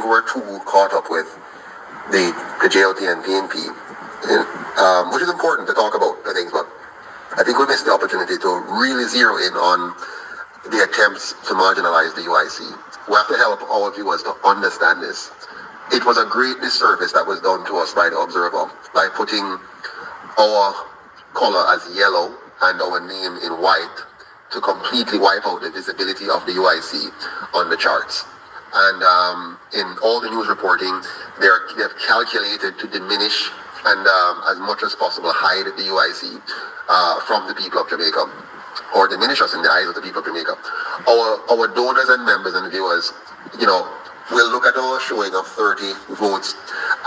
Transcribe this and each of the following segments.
think we're too caught up with the JLT and PNP, which is important to talk about, I think, but I think we missed the opportunity to really zero in on the attempts to marginalize the UIC. We have to help our viewers to understand this. It was a great disservice that was done to us by the Observer by putting our color as yellow and our name in white to completely wipe out the visibility of the UIC on the charts. And in all the news reporting, they've calculated to diminish and as much as possible hide the UIC from the people of Jamaica, or diminish us in the eyes of the people of Jamaica. Our donors and members and viewers, will look at our showing of 30 votes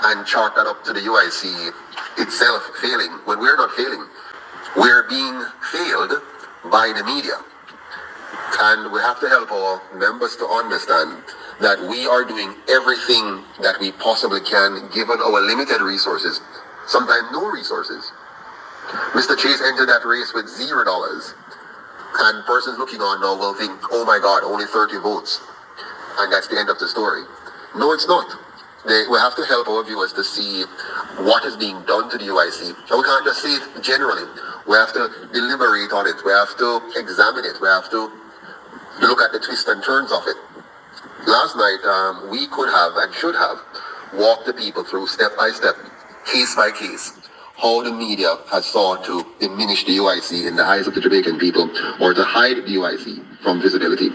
and chalk that up to the UIC itself failing, when we're not failing. We're being failed by the media. And we have to help our members to understand that we are doing everything that we possibly can given our limited resources, sometimes no resources. Mr. Chase entered that race with $0, and persons looking on now will think, oh my God, only 30 votes, and that's the end of the story. No, it's not. We have to help our viewers to see what is being done to the UIC. And we can't just say it generally. We have to deliberate on it. We have to examine it. We have to look at the twists and turns of it. Last night, we could have and should have walked the people through step by step, case by case, how the media has sought to diminish the UIC in the eyes of the Jamaican people, or to hide the UIC from visibility.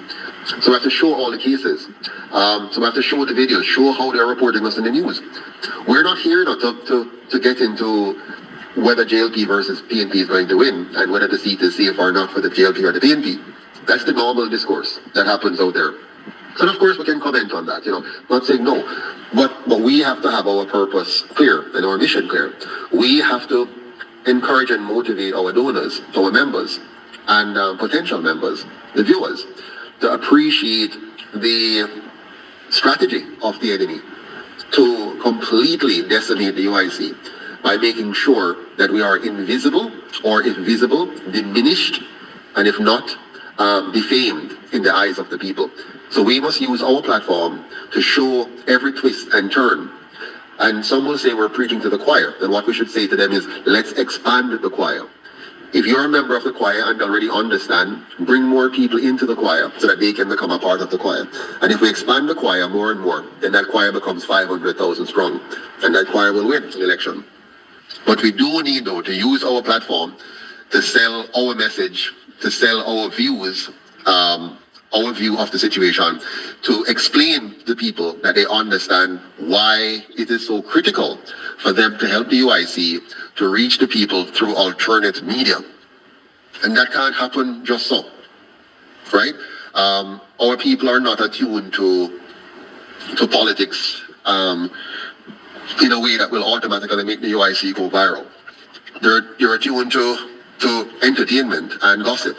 So we have to show all the cases. So we have to show the videos, show how they're reporting us in the news. We're not here now to get into whether JLP versus PNP is going to win, and whether the seat is safe or not for the JLP or the PNP. That's the normal discourse that happens out there. And of course we can comment on that, not saying no. But we have to have our purpose clear and our mission clear. We have to encourage and motivate our donors, our members, and potential members, the viewers, to appreciate the strategy of the enemy to completely decimate the UIC by making sure that we are invisible, or if visible, diminished, and if not, defamed in the eyes of the people. So we must use our platform to show every twist and turn. And some will say we're preaching to the choir. And what we should say to them is, let's expand the choir. If you're a member of the choir and already understand, bring more people into the choir so that they can become a part of the choir. And if we expand the choir more and more, then that choir becomes 500,000 strong. And that choir will win the election. But we do need, though, to use our platform to sell our message, to sell our views, our view of the situation, to explain to people that they understand why it is so critical for them to help the UIC to reach the people through alternate media. And that can't happen just so, right? Our people are not attuned to politics in a way that will automatically make the UIC go viral. They're attuned to entertainment and gossip.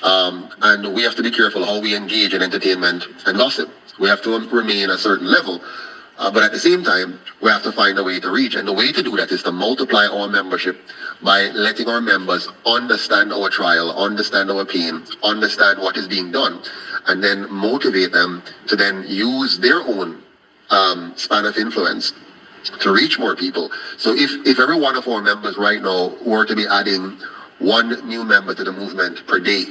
And we have to be careful how we engage in entertainment and gossip. We have to remain a certain level, but at the same time, we have to find a way to reach. And the way to do that is to multiply our membership by letting our members understand our trial, understand our pain, understand what is being done, and then motivate them to then use their own span of influence to reach more people. So if every one of our members right now were to be adding one new member to the movement per day,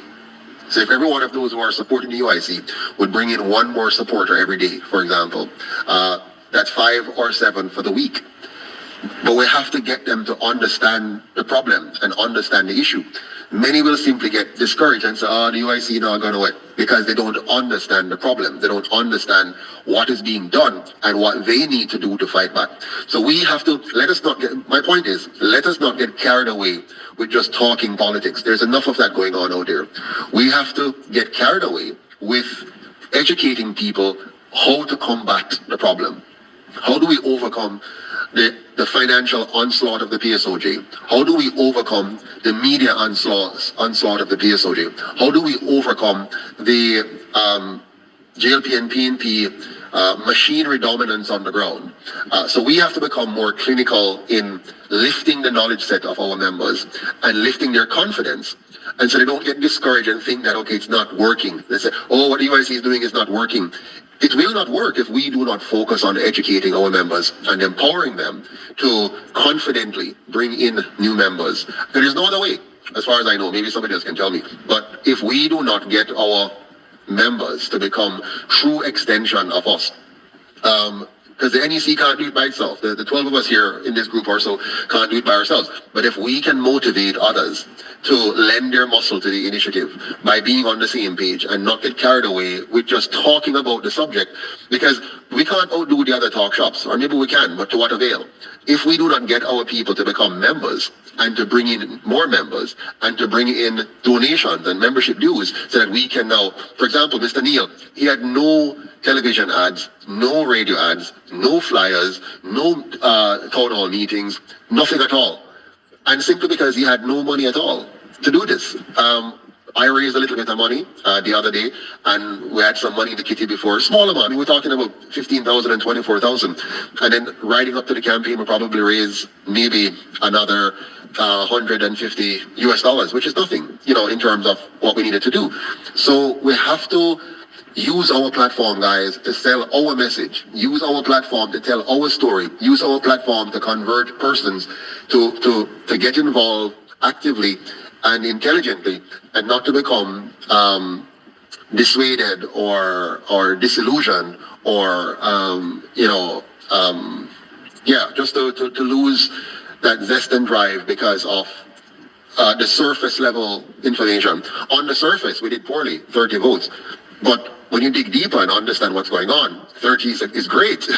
so if every one of those who are supporting the UIC would bring in one more supporter every day, for example, that's 5 or 7 for the week. But we have to get them to understand the problem and understand the issue. Many will simply get discouraged and say, oh, the UIC not going to win, because they don't understand the problem. They don't understand what is being done and what they need to do to fight back. So we have to, my point is, let us not get carried away with just talking politics. There's enough of that going on out there. We have to get carried away with educating people how to combat the problem. How do we overcome the financial onslaught of the PSOJ? How do we overcome the media onslaught of the PSOJ? How do we overcome the JLP and PNP machinery dominance on the ground? So we have to become more clinical in lifting the knowledge set of our members and lifting their confidence. And so they don't get discouraged and think that, okay, it's not working. They say, oh, what the UIC is doing is not working. It will not work if we do not focus on educating our members and empowering them to confidently bring in new members. There is no other way, as far as I know. Maybe somebody else can tell me. But if we do not get our members to become true extension of us, because the NEC can't do it by itself. The 12 of us here in this group or so can't do it by ourselves. But if we can motivate others to lend their muscle to the initiative by being on the same page and not get carried away with just talking about the subject, because we can't outdo the other talk shops, or maybe we can, but to what avail? If we do not get our people to become members and to bring in more members and to bring in donations and membership dues so that we can now, for example, Mr. Neil, he had no television ads, no radio ads, no flyers, no town hall meetings, nothing at all. And simply because he had no money at all to do this. I raised a little bit of money the other day, and we had some money in the kitty before. Small amount. We're talking about 15,000 and 24,000. And then riding up to the campaign, we'll probably raise maybe another $150 US, which is nothing, in terms of what we needed to do. So we have to use our platform, guys, to sell our message. Use our platform to tell our story. Use our platform to convert persons to get involved actively and intelligently, and not to become dissuaded or disillusioned or just to lose that zest and drive because of the surface level information. On the surface, we did poorly, 30 votes. But when you dig deeper and understand what's going on, 30 is great,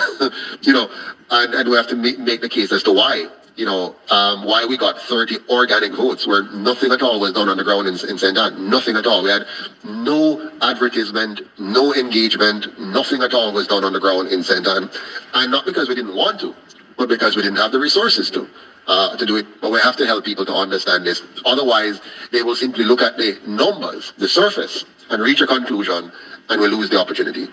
and we have to make the case as to why, why we got 30 organic votes where nothing at all was done on the ground in St. Anne. Nothing at all. We had no advertisement, no engagement, nothing at all was done on the ground in St. Anne. And not because we didn't want to, but because we didn't have the resources to do it. But we have to help people to understand this. Otherwise, they will simply look at the numbers, the surface, and reach a conclusion, and we'll lose the opportunity.